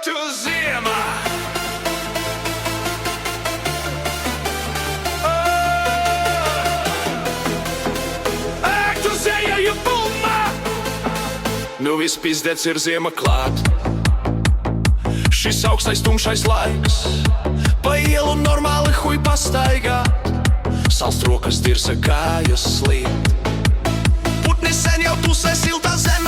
tu ziemā! Ak, tu zēju pulmā! Nu viss pizdēts ir ziema klāt. Šis augstais tumšais laiks, pa ielu normāli huj pastaigā. Salst rokas dirsa kājas slīd. Putni sen jau tusē siltā zem.